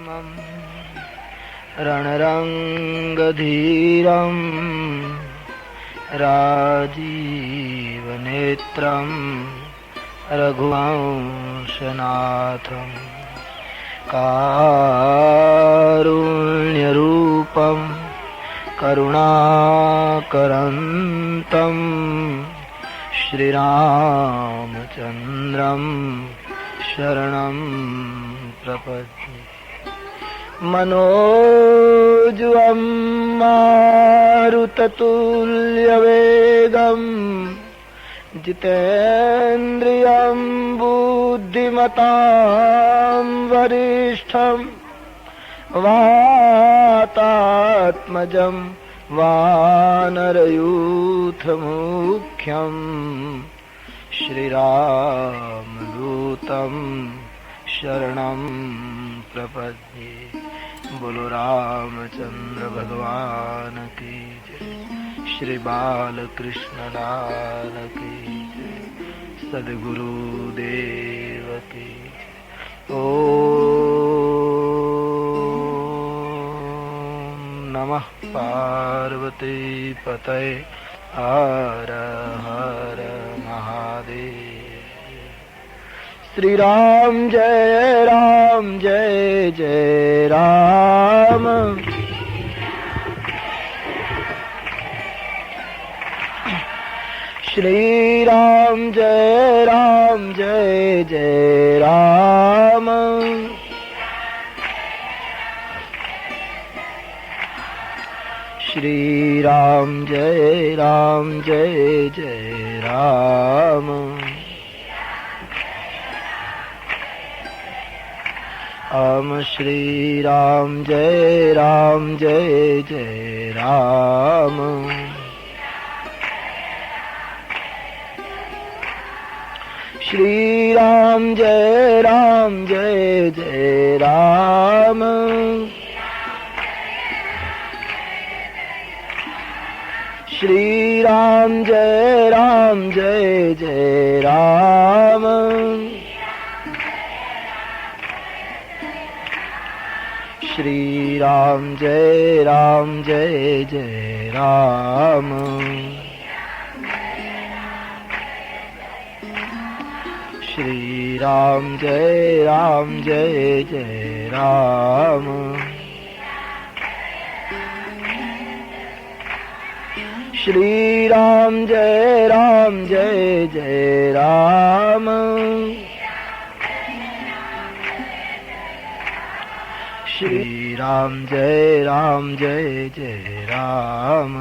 समम् रणरङ्गधीरम् राजीवनेत्रम् रघुवंशनाथम् कारुण्यरूपम् करुणाकरन्तम् श्रीरामचन्द्रम् शरणं प्रपद्ये। मनोजवं मारुततुल्यवेगं जितेन्द्रियं बुद्धिमतां वरिष्ठं वातात्मजं वानरयूथमुख्यं श्रीरामदूतं शरणं प्रपद्ये। बोलो रामचंद्र भगवान की जय। श्री बालकृष्ण लाल की जय। सद्गुरु देव की जय। ओम नमः पार्वती पतये हर हर महादेव। श्री राम जय जय राम। श्री राम जय जय राम। श्री राम जय जय राम। हम श्री राम जय जय राम। श्री राम जय जय राम। श्री राम जय जय राम। श्री राम जय जय राम। श्री राम जय जय राम। श्री राम जय जय राम।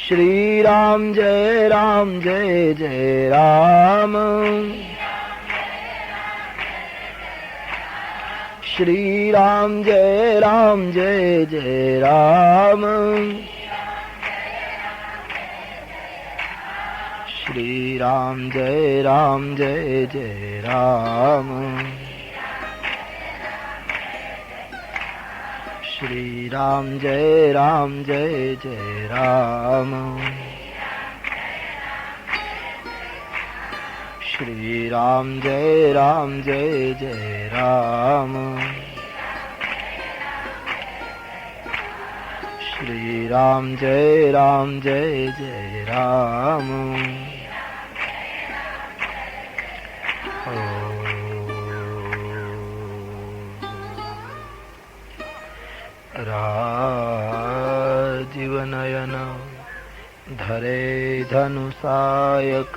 श्री राम जय जय राम। श्री राम जय जय राम। श्री राम जय जय राम। श्री राम जय जय राम। श्री राम जय जय राम। श्री राम जय जय राम। श्री राम जय जय राम। राजीवनयन धरे धनुषायक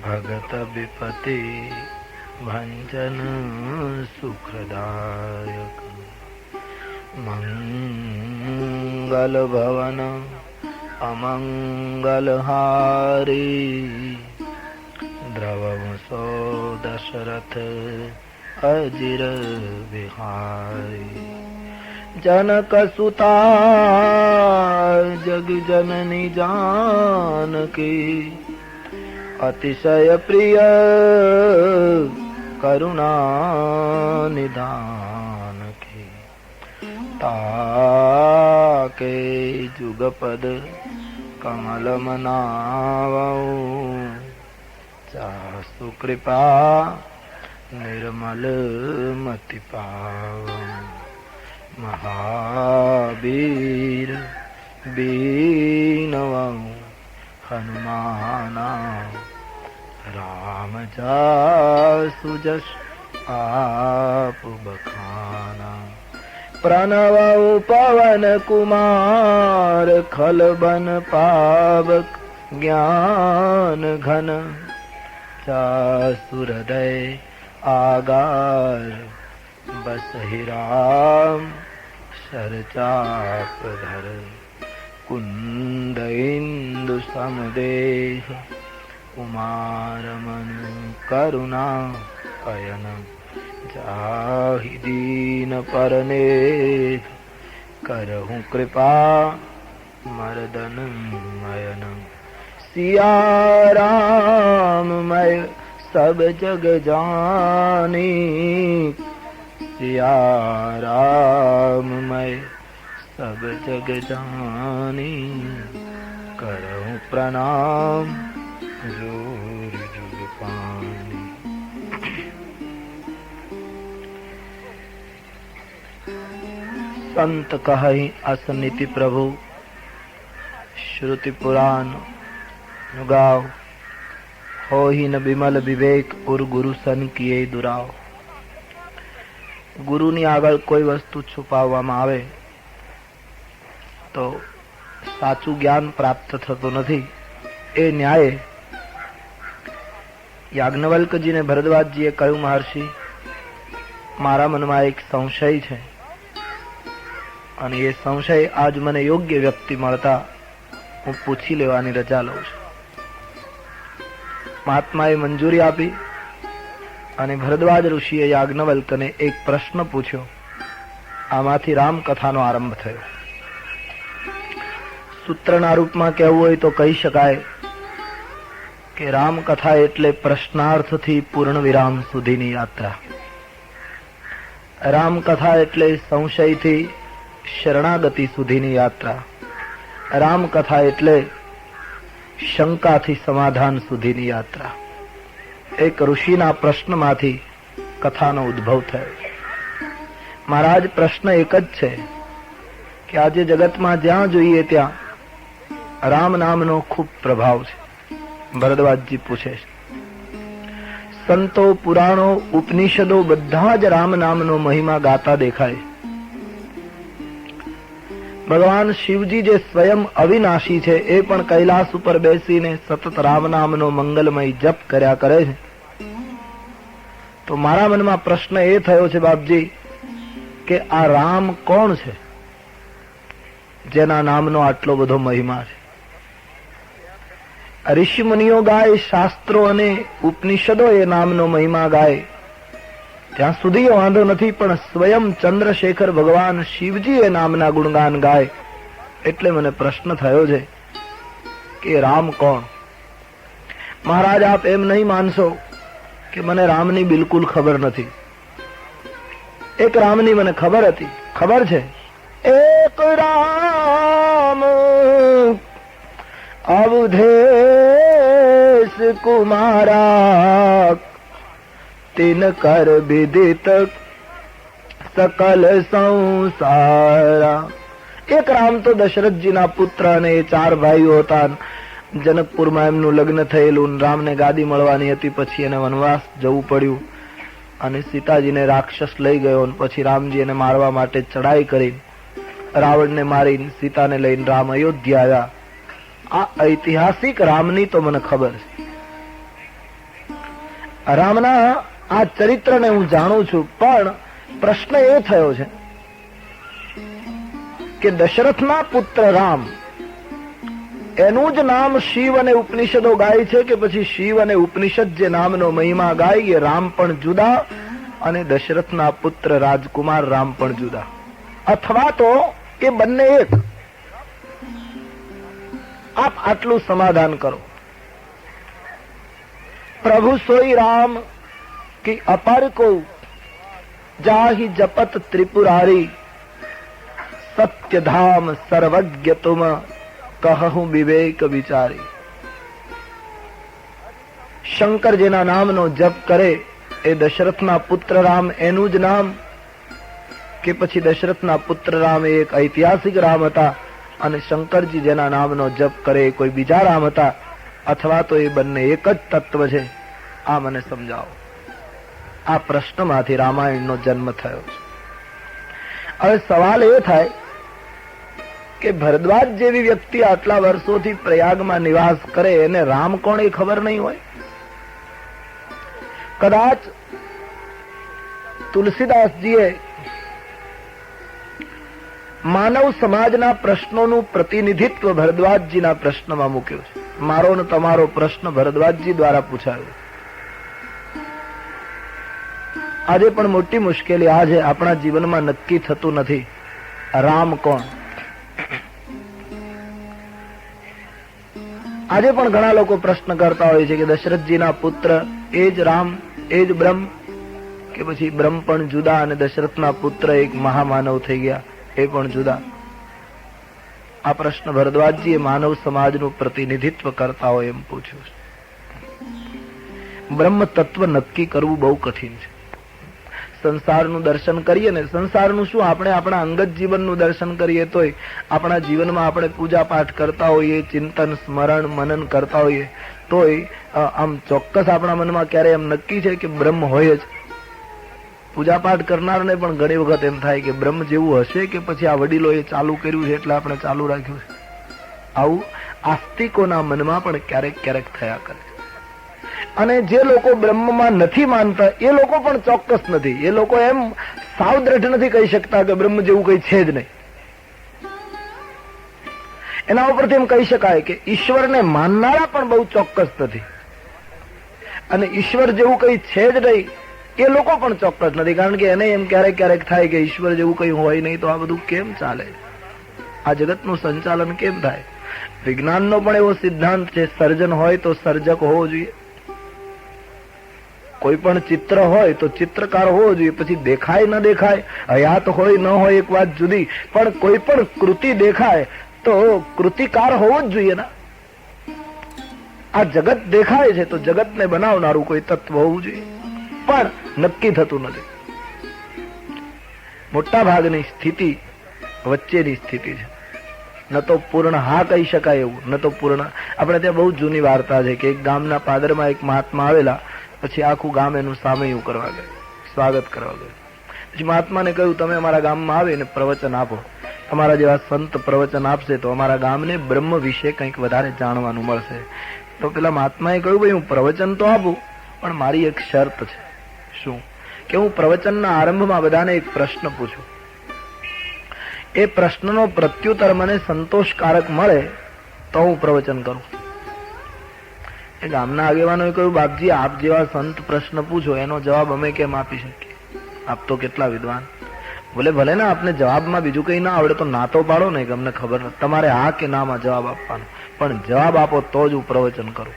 भगत विपति भंजन सुखदायक। मंगल भवन अमंगल हारी द्रवंसो दशरथ अजिर बिहारी। जनक सुता जग जननी जानकी अतिशय प्रिय करुणा निधान की। ताके जुगपद कमल मनावऊं सुकृपा निर्मल मति पावन महावीर बीनवं हनुमाना राम जासु जस आप बखाना प्रणव पवन कुमार खलबन पावक ज्ञान घन जासु हृदय आगार बसहि राम सरचाप धर कुंद इंदु समदेह कुमारमन करुणा अयन जाहि दीन परने करहु कृपा मर्दन मयन सिया राम मैं सब जग जानी सिया राम मैं सब जग जानी करहु प्रणाम जोर जुग पानी। संत कहहि असनिति प्रभु श्रुति पुराण गाओ हो ही न बिमल विवेक उर गुरु सन किए दुराव। ગુરુની આગળ કોઈ વસ્તુ છુપાવવામાં આવે તો સાચું જ્ઞાન પ્રાપ્ત થતું નથી. એ ન્યાય યાજ્ઞવલ્કજીને ભરદ્વાજજીએ કહ્યું, મહર્ષિ મારા મનમાં એક સંશય છે અને એ સંશય આજ મને યોગ્ય વ્યક્તિ મળતા હું પૂછી લેવાની રજા લઉં છું. મહાત્માએ મંજૂરી આપી અને ભરદ્વાજ ઋષિએ યાજ્ઞવલ્કને એક પ્રશ્ન પૂછ્યો. આમાંથી રામકથાનો આરંભ થયો. સૂત્રના રૂપમાં કહેવું હોય તો કહી શકાય કે રામકથા એટલે પ્રશ્નાર્થથી પૂર્ણ વિરામ સુધીની યાત્રા. રામકથા એટલે સંશયથી શરણાગતિ સુધીની યાત્રા. રામકથા એટલે શંકાથી સમાધાન સુધીની યાત્રા. એક ઋષિના પ્રશ્નમાંથી કથાનો ઉદ્ભવ થયો. મહારાજ પ્રશ્ન એક જ છે કે આજે જગતમાં જ્યાં જોઈએ ત્યાં રામ નામનો ખૂબ પ્રભાવ છે. ભરદ્વાજજી પૂછે છે, સંતો પુરાણો ઉપનિષદો બધા જ રામ નામનો મહિમા ગાતા દેખાય. ભગવાન શિવજી જે સ્વયં અવિનાશી છે એ પણ કૈલાસ ઉપર બેસીને સતત રામ નામનો મંગલમય જપ કર્યા કરે છે. તો મારા મનમાં પ્રશ્ન એ થયો છે બાપજી કે આ રામ કોણ છે જેના નામનો આટલો બધો મહિમા છે? ઋષિ મુનિઓ ગાય, શાસ્ત્રો અને ઉપનિષદો એ નામનો મહિમા ગાય, ત્યાં સુધી વાંધો નથી, પણ સ્વયં ચંદ્રશેખર ભગવાન શિવજી એ નામના ગુણગાન ગાય એટલે મને પ્રશ્ન થયો છે કે રામ કોણ? મહારાજ આપ એમ નહીં માનશો કે મને રામની બિલકુલ ખબર નથી. એક રામની મને ખબર હતી, ખબર છે. એક રામ અવધેશ કુમારા તિન કર વિદિત સકલ સંસારા. એક રામ તો દશરથજીના પુત્ર અને એ 4 ભાઈઓ હતા. જનકપુરમાં એમનું લગ્ન થયેલું, રામને ગાદી મળવાની હતી, પછી એને વનવાસ જવું પડ્યું અને સીતાજીને રાક્ષસ લઈ ગયો. પછી રામજી એને મારવા માટે ચડાઈ કરી, રાવણને મારી સીતાને લઈને રામ અયોધ્યા આવ્યા. આ ઐતિહાસિક રામની તો મને ખબર છે. રામના આ ચરિત્રને હું જાણું છું, પણ પ્રશ્ન એ થયો છે કે દશરથના પુત્ર રામ એનું જ નામ શિવ અને ઉપનિષદો ગાય છે કે પછી શિવ અને ઉપનિષદ જે નામનો મહિમા ગાય એ રામ પણ જુદા અને દશરથના પુત્ર રાજકુમાર રામ પણ જુદા, અથવા તો એ બંને એક? આપ આટલું સમાધાન કરો. પ્રભુ સોઈ રામ की अपर को जाहि जपत त्रिपुरारी सत्य धाम सर्वज्ञ तुम कहूं विवेक विचारी. શંકર જેના નામનો જપ કરે એ દશરથના પુત્ર રામ એનું જ નામ, કે પછી દશરથના પુત્ર રામ એ એક ઐતિહાસિક રામ હતા અને શંકરજી જેના નામનો જપ કરે એ કોઈ બીજા રામ હતા, અથવા તો એ બંને એક જ તત્વ છે? આ મને સમજાવો. આ પ્રશ્નમાંથી રામાયણનો જન્મ થયો છે. હવે સવાલ એ થાય કે ભરદ્વાજ જેવી વ્યક્તિ આટલા વર્ષોથી પ્રયાગમાં નિવાસ કરે એને રામ કોણ એ ખબર નહીં હોય? કદાચ તુલસીદાસજીએ માનવ સમાજના પ્રશ્નોનું પ્રતિનિધિત્વ ભરદ્વાજજીના પ્રશ્નમાં મૂક્યું છે. મારો ને તમારો પ્રશ્ન ભરદ્વાજજી દ્વારા પૂછાયો. આજે પણ મોટી મુશ્કેલી આ છે, આપણા જીવનમાં નક્કી થતું નથી રામ કોણ. આજે પણ ઘણા લોકો પ્રશ્ન કરતા હોય છે કે દશરથજીના પુત્ર એ જ રામ, એ જ બ્રહ્મ, કે પછી બ્રહ્મ પણ જુદા અને દશરથના પુત્ર એક મહામાનવ થઈ ગયા એ પણ જુદા. આ પ્રશ્ન ભરદ્વાજજીએ માનવ સમાજનું પ્રતિનિધિત્વ કરતા હોય એમ પૂછ્યું છે. બ્રહ્મ તત્વ નક્કી કરવું બહુ કઠિન છે. સંસારનું દર્શન કરીએ ને, સંસારનું શું, આપણે આપણા અંગત જીવનનું દર્શન કરીએ તોય આપણા જીવનમાં આપણે પૂજા પાઠ કરતા હોઈએ, ચિંતન સ્મરણ મનન કરતા હોઈએ તોય આમ ચોક્કસ આપણા મનમાં ક્યારે એમ નક્કી છે કે બ્રહ્મ હોય જ. પૂજા પાઠ કરનારને પણ ઘણી વખત એમ થાય કે બ્રહ્મ જેવું હશે કે પછી આ વડીલોએ ચાલુ કર્યું છે એટલે આપણે ચાલુ રાખ્યું છે. આવું આસ્તિકોના મનમાં પણ ક્યારેક ક્યારેક થયા કરે. અને જે લોકો બ્રહ્મમાં નથી માનતા એ લોકો પણ ચોક્કસ નથી. એ લોકો એમ સાવ દ્રઢ નથી કહી શકતા કે બ્રહ્મ જેવું કઈ છે જ નહીં. એના ઉપરથી એમ કહી શકાય કે ઈશ્વરને માનનારા પણ બહુ ચોક્કસ નથી, અને ઈશ્વર જેવું કઈ છે જ નહીં એ લોકો પણ ચોક્કસ નથી. કારણ કે એને એમ ક્યારેક ક્યારેક થાય કે ઈશ્વર જેવું કઈ હોય નહીં તો આ બધું કેમ ચાલે, આ જગતનું સંચાલન કેમ થાય. વિજ્ઞાનનો પણ એવો સિદ્ધાંત છે, સર્જન હોય તો સર્જક હોવો જોઈએ. કોઈ પણ ચિત્ર હોય તો ચિત્રકાર હોવો જોઈએ. પછી દેખાય ન દેખાય, હયાત હોય ન હોય એક વાત જુદી, પણ કોઈ પણ કૃતિ દેખાય તો કૃતિકાર હોવો જ જોઈએ ને. આ જગત દેખાય છે તો જગતને બનાવનારું કોઈ તત્વ હોવું જોઈએ, પણ નક્કી થતું નથી. મોટા ભાગની સ્થિતિ વચ્ચેની સ્થિતિ છે. ન તો પૂર્ણ હા કહી શકાય એવું, ન તો પૂર્ણ. આપણે ત્યાં બહુ જૂની વાર્તા છે કે એક ગામના પાદરમાં એક મહાત્મા આવેલા, પછી આખું ગામ એનું સામૈયું કરવા ગયું, સ્વાગત કરવા ગયું. પછી મહાત્માને કહ્યું તમે અમારા ગામમાં આવીને પ્રવચન આપો, તમારા જેવા સંત પ્રવચન આપશે તો અમારા ગામને બ્રહ્મ વિશે કંઈક વધારે જાણવાનું મળશે. તો પેલા મહાત્માએ કહ્યું ભાઈ હું પ્રવચન તો આપું પણ મારી એક શરત છે. શું? કે હું પ્રવચનના આરંભમાં બધાને એક પ્રશ્ન પૂછું, એ પ્રશ્નનો પ્રત્યુત્તર મને સંતોષકારક મળે તો હું પ્રવચન કરું. એ ગામના આગેવાનોએ કહ્યું બાપજી આપ જેવા સંત પ્રશ્ન પૂછો એનો જવાબ અમે કેમ આપી શકીએ, આપ તો કેટલા વિદ્વાન. બોલે ભલે ને આપને જવાબમાં બીજું કઈ ના આવડે તો ના તો પાડો ને કે અમને ખબર નથી, તમારે હા કે નામાં જવાબ આપવાનો, પણ જવાબ આપો તો જ હું પ્રવચન કરું.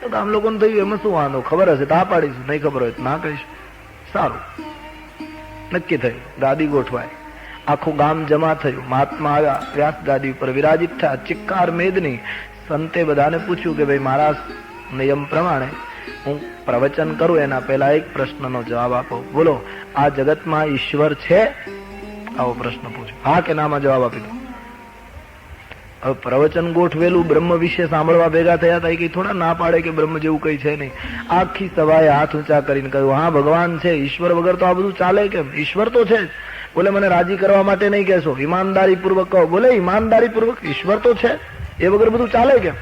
તો ગામ લોકોને થયું એમાં શું વાંધો, ખબર હશે તો આ પાડીશું, નહીં ખબર હોય તો ના કહીશું. સારું, નક્કી થયું. ગાદી ગોઠવાય, આખું ગામ જમા થયું. મહાત્મા આવ્યા, વ્યાસ ગાદી ઉપર વિરાજિત થયા, ચિક્કાર મેદની. સંતે બધાને પૂછ્યું કે ભાઈ મારા નિયમ પ્રમાણે હું પ્રવચન કરું એના પહેલા એક પ્રશ્નનો જવાબ આપો. બોલો આ જગતમાં ઈશ્વર છે? આવો પ્રશ્ન પૂછ્યો. હા કે નામાં જવાબ આપી દો. હવે પ્રવચન ગોઠવેલું બ્રહ્મ વિશે સાંભળવા ભેગા થયા હતા, કઈ થોડા ના પાડે કે બ્રહ્મ જેવું કઈ છે નહીં. આખી સભાએ હાથ ઊંચા કરીને કહ્યું હા ભગવાન છે, ઈશ્વર વગર તો આ બધું ચાલે કેમ? ઈશ્વર તો છે જ. બોલે મને રાજી કરવા માટે નહીં કહેશો, ઈમાનદારી પૂર્વક કહો. બોલે ઈમાનદારી પૂર્વક, ઈશ્વર તો છે, એ વગર બધું ચાલે કેમ?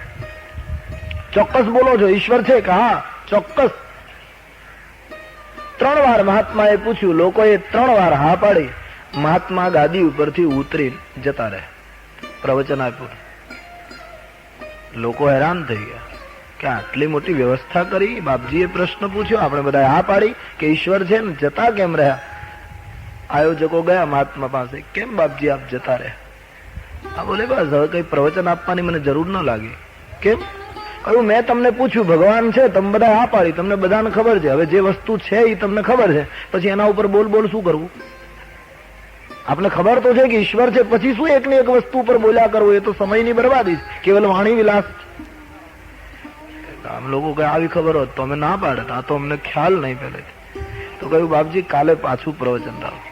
ચોક્કસ બોલો છો ઈશ્વર છે કે? હા ચોક્કસ. 3 વાર મહાત્માએ પૂછ્યું, લોકોએ 3 વાર હા પાડી. મહાત્મા ગાદી ઉપરથી ઉતરી જતા રહે. પ્રવચન આપ્યું, લોકો હેરાન થઈ ગયા કે આટલી મોટી વ્યવસ્થા કરી, બાપજીએ પ્રશ્ન પૂછ્યો, આપણે બધા હા પાડી કે ઈશ્વર છે ને જતા કેમ રહ્યા? આયોજકો ગયા મહાત્મા પાસે, કેમ બાપજી આપ જતા રહ્યા? આ બોલે બસ હવે કઈ પ્રવચન આપવાની મને જરૂર ન લાગી. કેમ? કહ્યું મેં તમને પૂછ્યું ભગવાન છે, તમે બધા હા પાડી, તમને બધાને ખબર છે. હવે જે વસ્તુ છે એ તમને ખબર છે, પછી એના ઉપર બોલ બોલ શું કરવું? આપને ખબર તો છે કે ઈશ્વર છે, પછી શું એકની એક વસ્તુ ઉપર બોલ્યા કરવું? એ તો સમયની બરબાદી છે, કેવલ વાણી વિલાસ. આમ લોકો કઈ આવી ખબર હોત તો અમે ના પાડત, આ તો અમને ખ્યાલ નહીં પહેલેથી. તો કહ્યું બાપજી કાલે પાછું પ્રવચન રાખો.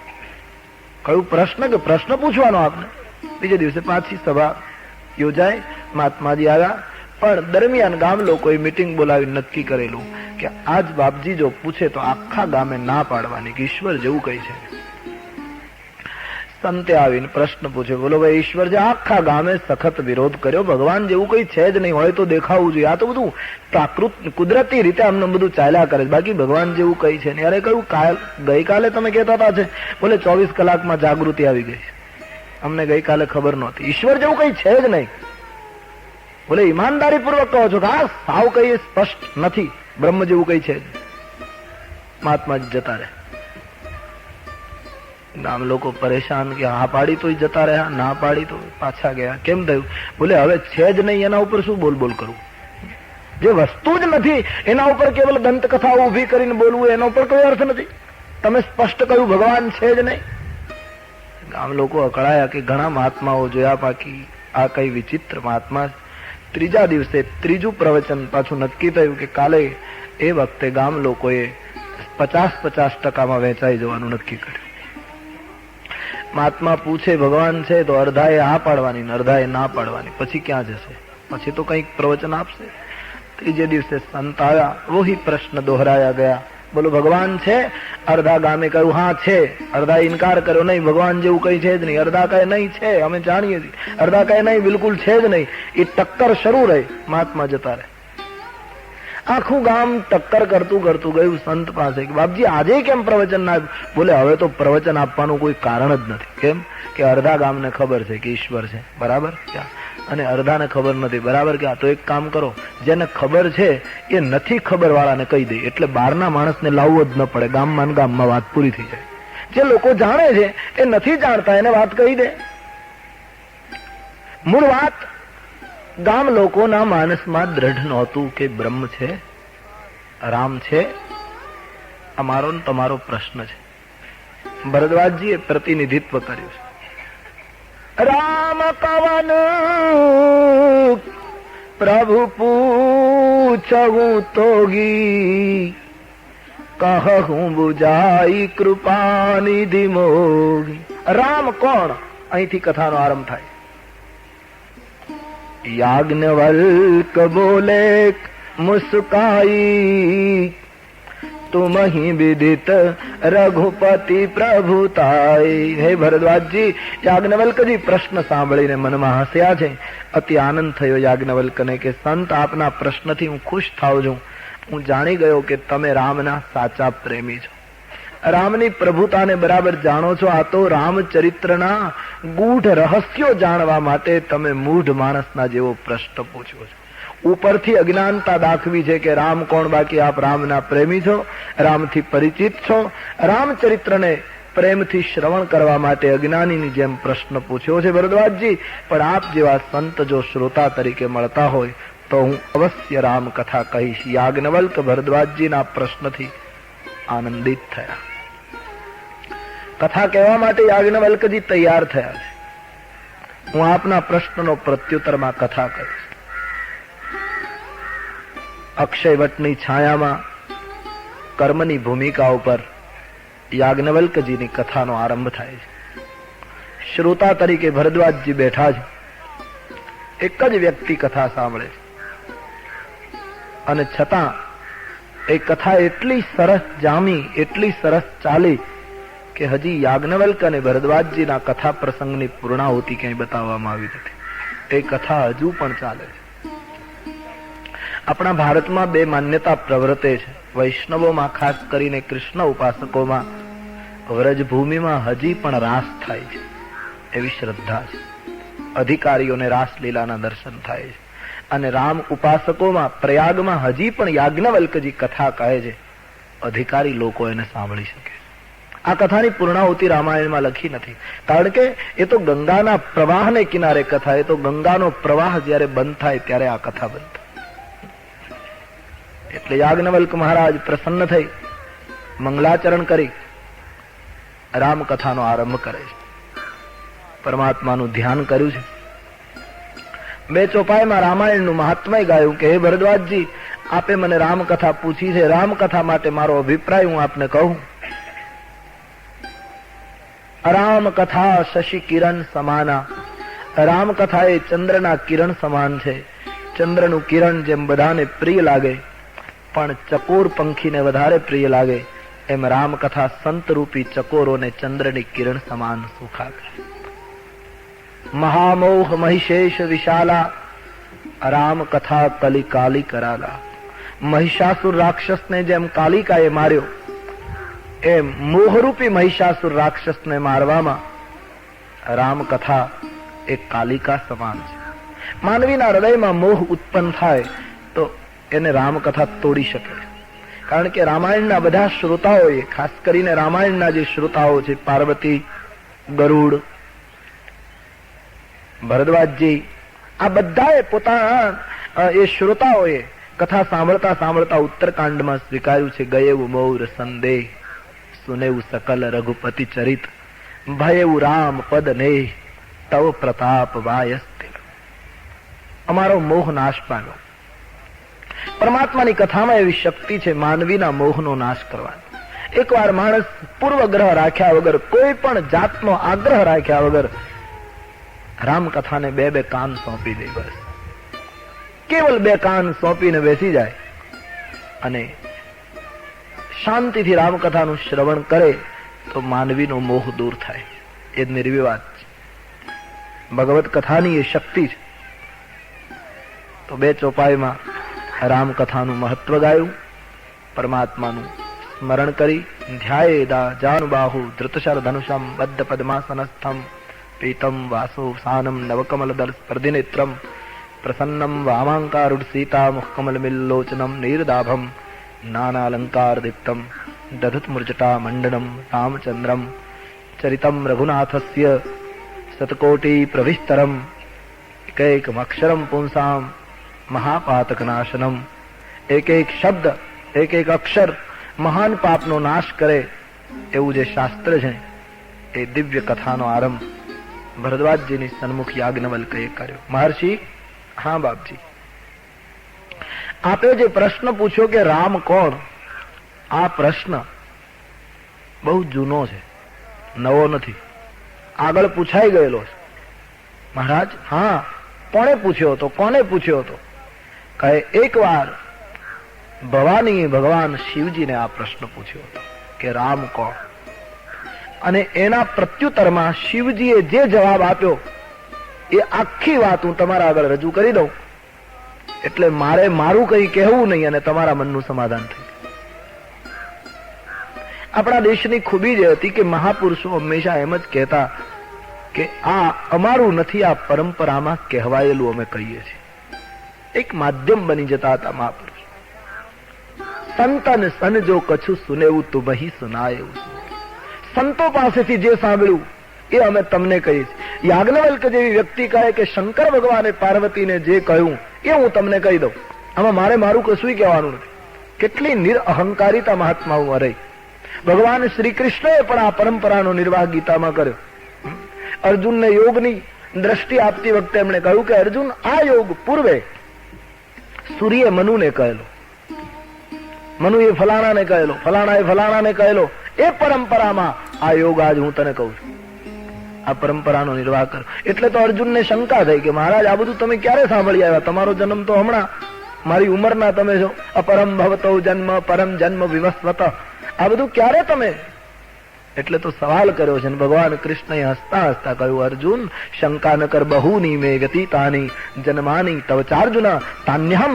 કયું પ્રશ્ન કે પ્રશ્ન પૂછવાનો આપને. બીજે દિવસે પાછી સભા યોજાય, મહાત્માજી આવ્યા. પણ દરમિયાન ગામ લોકોએ મીટિંગ બોલાવી નક્કી કરેલું કે આજ બાપજી જો પૂછે તો આખા ગામે ના પાડવાની કે ઈશ્વર જેવું કઈ છે. સંતે આવીને પ્રશ્ન પૂછ્યો, બોલો ભાઈ ઈશ્વર જે આખા ગામે સખત વિરોધ કર્યો, ભગવાન જેવું કઈ છે જ નહીં, હોય તો દેખાવું જોઈએ. આ તો બધું પ્રાકૃત કુદરતી રીતે આમને બધું ચાલ્યા કરે છે, બાકી ભગવાન જેવું કઈ છે નહીં. અરે કહ્યું ગઈકાલે તમે કહેતા હતા છે, બોલે 24 કલાકમાં જાગૃતિ આવી ગઈ. અમને ગઈકાલે ખબર નહોતી. ઈશ્વર જેવું કઈ છે જ નહીં. બોલે ઈમાનદારી પૂર્વક કહો છો કે હા સાવ કઈ સ્પષ્ટ નથી, બ્રહ્મ જેવું કઈ છે. મહાત્માજી જતા રહે. ગામ લોકો પરેશાન કે હા પાડી તો જતા રહ્યા, ના પાડી તો પાછા ગયા. કેમ થયું? બોલે હવે છે જ નહીં એના ઉપર શું બોલ બોલ કરવું? જે વસ્તુ જ નથી એના ઉપર કેવલ દંતકથાઓ ઉભી કરીને બોલવું, એના ઉપર કોઈ અર્થ નથી. તમે સ્પષ્ટ કહ્યું ભગવાન છે જ નહીં. ગામ લોકો અકળાયા કે ઘણા મહાત્માઓ જોયા, બાકી આ કઈ વિચિત્ર મહાત્મા. ત્રીજા દિવસે ત્રીજું પ્રવચન પાછું નક્કી થયું કે કાલે એ વખતે ગામ લોકોએ 50-50% વહેંચાઈ જવાનું નક્કી કર્યું. મહાત્મા પૂછે ભગવાન છે તો અડધાએ હા પાડવાની, અડધાએ ના પાડવાની. પછી ક્યાં જશે? પછી તો કંઈક પ્રવચન આપશે. ત્રીજે દિવસે સંત આવ્યા, વહી પ્રશ્ન દોહરાયા ગયા. બોલો ભગવાન છે? અડધા ગામે કહ્યું હા છે, અડધા ઇનકાર કર્યો નહીં, ભગવાન જેવું કઈ છે જ નહીં. અડધા કહે નહીં છે, અમે જાણીએ છીએ. અડધા કહે નહીં, બિલકુલ છે જ નહીં. એ ટક્કર શરૂ રહી. મહાત્મા જતા રહે. આખું ગામ ટક્કર કરતું કરતું ગયું સંત પાસે કે બાપજી આજે કેમ પ્રવચન ના? બોલે હવે તો પ્રવચન આપવાનું કોઈ કારણ જ નથી. કેમ કે અડધા ગામને ખબર છે કે ઈશ્વર છે, બરાબર, અને અડધાને ખબર નથી, બરાબર. કે તો એક કામ કરો, જેને ખબર છે એ નથી ખબર વાળાને કહી દે, એટલે બહારના માણસને લાવવો જ ન પડે. ગામમાં ગામમાં વાત પૂરી થઈ જાય. જે લોકો જાણે છે એ નથી જાણતા, એને વાત કહી દે. મૂળ વાત ગામ લોકોના માનસમાં દ્રઢ નહોતું કે બ્રહ્મ છે, રામ છે. અમારો તમારો પ્રશ્ન છે. ભરદ્વાજજીએ પ્રતિનિધિત્વ કર્યું છે. રામ કવન પ્રભુ પૂછવું તોગી, કહું બુજાઈ કૃપા નિધિ મોગી. રામ કોણ? અહીંથી કથાનો આરંભ થાય. યાજ્ઞવલ્ક બોલે મુસ્કાઈ, તુમ હી વિદિત રઘુપતિ પ્રભુતાઈ. હે ભરદ્વાજજી, યાજ્ઞવલ્કજી પ્રશ્ન સાંભળીને મનમાં હસ્યા છે. અતિ આનંદ થયો યાજ્ઞવલ્કને કે સંત આપના પ્રશ્નથી હું ખુશ થાઉં છું. હું જાણી ગયો કે તમે રામના સાચા પ્રેમી છો, રામની પ્રભુતાને બરાબર જાણો છો. આ તો રામચરિત્રના ગૂઢ રહસ્યો જાણવા માટે તમે મૂઢ માણસના જેવો પ્રશ્ન પૂછ્યો છો. ઉપરથી અજ્ઞાનતા દાખવી છે કે રામ કોણ, બાકી આપ રામના પ્રેમી છો, રામથી પરિચિત છો. રામચરિત્રને પ્રેમથી શ્રવણ કરવા માટે અજ્ઞાનીની જેમ પ્રશ્ન પૂછ્યો છે ભરદ્વાજજી. પણ આપ જેવા સંત જો શ્રોતા તરીકે મળતા હોય તો હું અવશ્ય રામ કથા કહીશ. યાજ્ઞવલ્ક ભરદ્વાજજીના પ્રશ્નથી આનંદિત થયા. કથા કહેવા માટે યાજ્ઞવલ્કજી તૈયાર થયા છે. હું આપના પ્રશ્નનો પ્રત્યુત્તરમાં કથા કરીશ. અક્ષયવટની છાયામાં કર્મની ભૂમિકા ઉપર યાજ્ઞવલ્કજીની કથાનો આરંભ થાય છે. શ્રોતા તરીકે ભરદ્વાજજી બેઠા છે. એક જ વ્યક્તિ કથા સાંભળે છે, અને છતાં એ કથા એટલી સરસ જામી, એટલી સરસ ચાલી કે હજી યાજ્ઞવલ્ક અને ભરદ્વાજજીના કથા પ્રસંગની પૂર્ણાહુતિ ક્યાંય બતાવવામાં આવી નથી. એ કથા હજુ પણ ચાલે છે. આપણા ભારતમાં બે માન્યતા પ્રવર્તે છે. વૈષ્ણવોમાં, ખાસ કરીને કૃષ્ણ ઉપાસકોમાં, વ્રજભૂમિમાં હજી પણ રાસ થાય છે એવી શ્રદ્ધા છે. અધિકારીઓને રાસલીલાના દર્શન થાય છે. અને રામ ઉપાસકોમાં, પ્રયાગમાં હજી પણ યાજ્ઞવલ્કજી કથા કહે છે. અધિકારી લોકો એને સાંભળી શકે. આ કથાની પૂર્ણાહુતિ રામાયણમાં લખી નથી, કારણ કે એ તો ગંગાના પ્રવાહને કિનારે કથા. એ તો ગંગાનો પ્રવાહ જયારે બંધ થાય ત્યારે આ કથા બંધ થાય. એટલે યાજ્ઞવલ્ક મહારાજ પ્રસન્ન થઈ મંગલાચરણ કરી રામકથાનો આરંભ કરે છે. પરમાત્માનું ધ્યાન કર્યું છે. બે ચોપાઈમાં રામાયણનું મહાત્મય ગાયું કે હે ભરદ્વાજજી, આપે મને રામકથા પૂછી છે, રામકથા માટે મારો અભિપ્રાય હું આપને કહું. રામકથા શશિ કિરણ સમાના. રામકથા એ ચંદ્રના કિરણ સમાન છે. ચંદ્રનું કિરણ જેમ બધાને પ્રિય લાગે, પણ ચકોર પંખીને વધારે પ્રિય લાગે, એમ રામકથા સંતરૂપી ચકોરોને ચંદ્રની કિરણ સમાન સુખ આપે. મહામોહ મહિષેશ વિશાલા, રામકથા કલી કાલી કરાલા. મહિષાસુર રાક્ષસને જેમ કાલિકાએ માર્યો, એમ મોહરૂપી મહિષાસુર રાક્ષસને મારવામાં રામકથા એ કાલિકા સમાન છે. માનવીના હૃદયમાં મોહ ઉત્પન્ન થાય તો એને રામકથા તોડી શકે. કારણ કે રામાયણના બધા શ્રોતાઓએ, ખાસ કરીને રામાયણના જે શ્રોતાઓ છે, પાર્વતી, ગરુડ, ભરદ્વાજજી, આ બધાએ પોતાના એ શ્રોતાઓએ કથા સાંભળતા સાંભળતા ઉત્તરકાંડમાં સ્વીકાર્યું છે, ગયેવું મૌર સંદેહ, સુનેવું સકલ રઘુપતિ ચરિત, ભયેવું રામ પદ ને તવ પ્રતાપ વાયસ્તે. અમારો મોહ નાશ પામ્યો. પરમાત્માની કથામાં એવી શક્તિ છે માનવીના મોહનો નાશ કરવાનો. એકવાર માણસ પૂર્વગ્રહ રાખ્યા વગર, કોઈ પણ જાતનો આગ્રહ રાખ્યા વગર રામકથાને બે કાન સોંપી દે, બસ કેવલ 2 કાન સોંપીને બેસી જાય અને શાંતિથી રામકથાનું શ્રવણ કરે તો માનવીનો મોહ દૂર થાય. એ નિર્વિવાદ છે. ભગવત કથાની એ શક્તિ છે. તો 2 ચોપાઈમાં રામકથાનું મહત્વ ગાયું, પરમાત્માનું સ્મરણ કરી, ધ્યાયેદા જાનુબાહુ ધૃતશર ધનુષમ બદ્ધ પદ્માસનસ્થમ પીતમ વાસો સાનમ નવકમલદલ સ્પર્ધિનેત્રમ પ્રસન્નમ વામાંકારુડ સીતા મુખકમલ મિલ્લોચનમ નીરદાભમ નાનાલંકાર દીપ્તમ દધત મૂર્જટા મંડનમ રામચંદ્રમ ચરિતમ રઘુનાથસ્ય શતકોટી પ્રવિસ્તરમ એકૈકમક્ષરમ પુંસામ મહાપાતકનાશનમ. એક શબ્દ, એક અક્ષર મહાન પાપનો નાશ કરે એવું જે શાસ્ત્ર છે, એ દિવ્ય કથાનો આરંભ ભરદ્વાજજીની સન્મુખ યાજ્ઞવલ્કએ કર્યો. મહર્ષિ, હા બાપજી, આપે જે પ્રશ્ન પૂછ્યો કે રામ કોણ, આ પ્રશ્ન બહુ જૂનો છે, નવો નથી, આગળ પૂછાઈ ગયેલો છે. મહારાજ, હા, કોણે પૂછ્યો હતો? કોને પૂછ્યો હતો? કહે, એકવાર ભવાનીએ ભગવાન શિવજીને આ પ્રશ્ન પૂછ્યો હતો કે રામ કોણ, અને એના પ્રત્યુત્તરમાં શિવજીએ જે જવાબ આપ્યો એ આખી વાત હું તમારા આગળ રજૂ કરી દઉં, એટલે મારે મારું કઈ કહેવું નહીં અને તમારા મનનું સમાધાન થઈ. આપણા દેશની ખૂબી જે હતી કે મહાપુરુષો હંમેશા એમ જ કહેતા કે આ અમારું નથી, આ પરંપરામાં કહેવાયેલું અમે કહીએ છીએ. એક માધ્યમ બની જતા હતા મહાપુરુષ. સંતન સન જો કછું સુનેવું તુમહી સુનાયું. સંતો પાસેથી જે સાંભળ્યું એ અમે તમને કહીએ છીએ. યાજ્ઞવલ્ક જેવી વ્યક્તિ કહે કે શંકર ભગવાને પાર્વતીને જે કહ્યું એ હું તમને કહી દઉં, આમાં મારે મારું કશું કહેવાનું નથી. કેટલી નિરઅહંકારિતા મહાત્માઓ રહી. ભગવાન શ્રી કૃષ્ણએ પણ આ પરંપરાનો નિર્વાહ ગીતામાં કર્યો. અર્જુનને યોગની દ્રષ્ટિ આપતી વખતે એમણે કહ્યું કે અર્જુન, આ યોગ પૂર્વે સૂર્ય મનુને કહેલો, મનુએ ફલાણાને કહેલો, ફલાણાએ ફલાણાને કહેલો, એ પરંપરામાં આ યોગ આજ હું તને કહું છું. આ પરંપરાનો નિર્વાહ કરો. એટલે તો અર્જુનને શંકા થઈ કે મહારાજ, આ બધું તમે ક્યારે સાંભળી આવ્યા? તમારો જન્મ તો હમણાં, મારી ઉંમરના તમે છો. અપરમ ભવતો જન્મ પરમ જન્મ વિવસ્વત, આ બધું ક્યારે તમે? એટલે તો સવાલ કર્યો છે. ભગવાન કૃષ્ણએ હસતા હસતા કહ્યું, અર્જુન, શંકા ન કર, બહુની મે વ્યતીતાની જન્માની તવ ચાર્જુન તાન્યહમ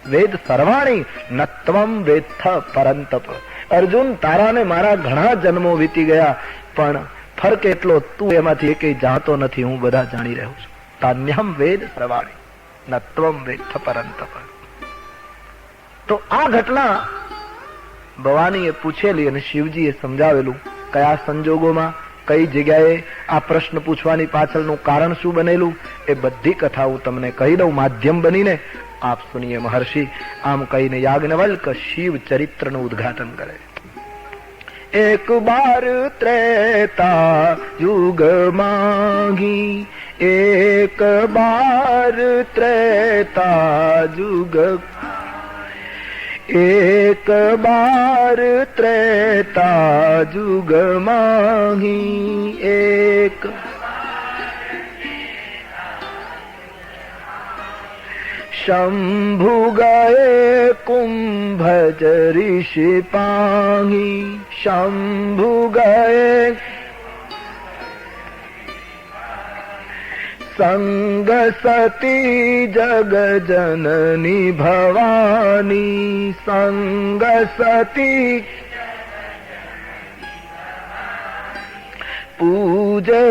વેદ સર્વાણી નત્વમ વેત્થ પરંતપ. અર્જુન, તારાને મારા ઘણા જન્મો વીતી ગયા, પણ ફરક એટલો, તું એમાંથી એકેય જાણતો નથી, હું બધા જાણી રહ્યો છું. તાન્યહમ વેદ સર્વાણી નત્વમ વેત્થ પરંતપ. તો આ ઘટના ભવાનીએ પૂછેલી અને શિવજીએ સમજાવેલું. કયા સંજોગોમાં, કઈ જગ્યાએ આ પ્રશ્ન પૂછવાની પાછળનું કારણ શું બનેલું, એ બધી કથા હું તમને કહી દઉં માધ્યમ બનીને. આપ સુનીએ મહર્ષિ. આમ કહીને યાજ્ઞવલ્ક શિવ ચરિત્રનું ઉદ્ઘાટન કરે. એક બાર ત્રેતા યુગ માંગી, એક બાર ત્રેતા યુગ, એક બાર ત્રેતા જુગ માહી એક શંભુ ગયે કુંભજ ઋષિ પાહી શંભુ ગયે સંગ સતી જગ જનની ભવાની સંગ સતી પૂજે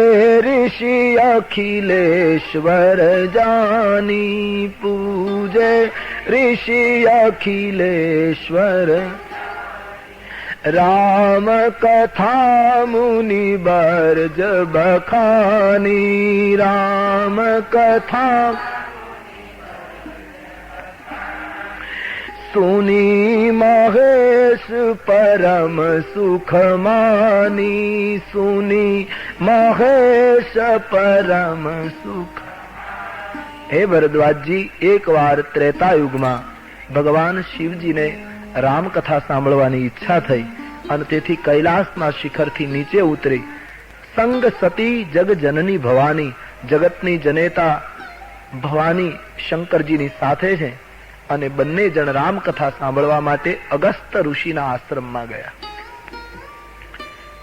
ઋષિ અખિલેશ્વર જાની પૂજે ઋષિ અખિલેશ્વર રામ કથા મુનિ બરજ બખાની રામ કથા સુની મહેશ પરમ સુખ માની સુની મહેશ પરમ સુખ. હે ભરદ્વાજજી, એક વાર ત્રેતાયુગમાં ભગવાન શિવજીને રામકથા સાંભળવાની ઈચ્છા થઈ અને તેથી કૈલાસના શિખરથી નીચે ઉતરી સંગ સતી જગ જનની ભવાની, જગતની જનેતા ભવાની શંકરજીની સાથે છે અને બંને જણ રામકથા સાંભળવા માટે અગસ્ત ઋષિના આશ્રમમાં ગયા.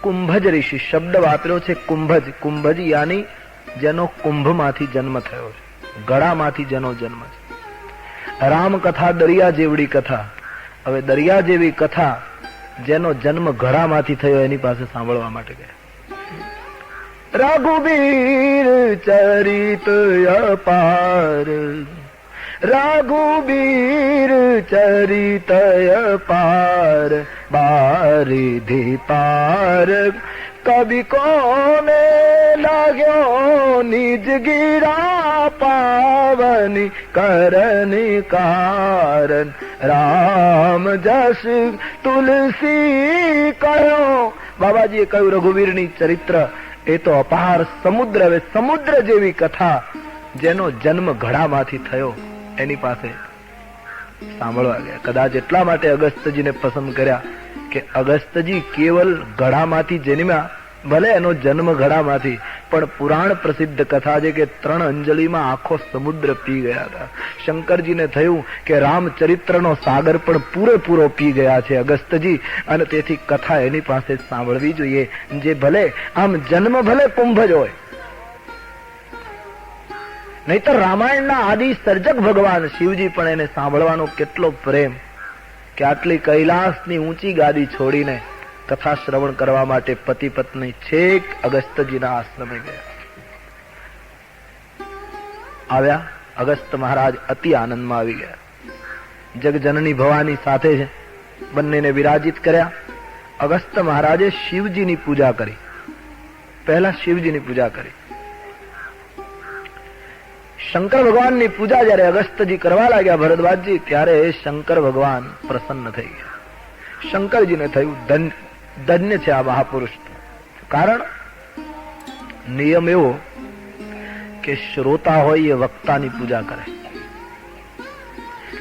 કુંભજ ઋષિ શબ્દ વાપર્યો છે. કુંભજ, કુંભજ યાની જેનો કુંભમાંથી જન્મ થયો છે, ગળામાંથી જેનો જન્મ છે. રામકથા દરિયા જેવડી કથા. હવે દરિયા જેવી કથા જેનો જન્મ ઘડામાંથી થયો એની પાસે સાંભળવા માટે ગયા. રઘુબીર ચરિત અપાર, રઘુબીર ચરિત અપાર, બારિધિ પાર કવિ કોને લાગ્યો નિજ ગીરા પાવની કરની કારણ. રામ જસ તુલસી કયો. બાબાજીએ કહ્યું રઘુવીરની ચરિત્ર એ તો અપાર સમુદ્ર. હવે સમુદ્ર જેવી કથા જેનો જન્મ ઘડામાંથી થયો એની પાસે સાંભળવા ગયા. કદાચ એટલા માટે અગસ્ત્યજીને પસંદ કર્યા કે અગસ્ત્યજી કેવલ ઘડામાંથી જન્મ્યા, ભલે એનો જન્મ ઘડામાંથી, પણ પુરાણ પ્રસિદ્ધ કથા છે કે 3 અંજલિમાં આખો સમુદ્ર પી ગયા હતા. શંકરજીને થયું કે રામચરિત્રનો સાગર પણ પૂરેપૂરો પી ગયા છે અગસ્ત્યજી, અને તેથી કથા એની પાસે સાંભળવી જોઈએ, જે ભલે આમ જન્મ ભલે કુંભજ હોય. નહીતર રામાયણના આદિ સર્જક ભગવાન શિવજી પણ એને સાંભળવાનો કેટલો પ્રેમ કે આટલી કૈલાસની ઊંચી ગાદી છોડીને કથા શ્રવણ કરવા માટે પતિ પત્ની છેક અગસ્ત્યજીના આશ્રમે ગયા. આવ્યા. અગસ્ત મહારાજ અતિ આનંદમાં આવી ગયા. જગજનની ભવાની સાથે છે, બંનેને વિરાજિત કર્યા. અગસ્ત મહારાજે શિવજીની પૂજા કરી. પહેલા શિવજીની પૂજા કરી. શંકર ભગવાનની પૂજા જયારે અગસ્ત્યજી કરવા લાગ્યા ભરદ્વાજજી, ત્યારે શંકર ભગવાન પ્રસન્ન થઈ ગયા. શંકરજીને થયું ધન્ય છે આ મહાપુરુષ. કારણ નિયમ એવો કે શ્રોતા હોય એ વક્તાની પૂજા કરે.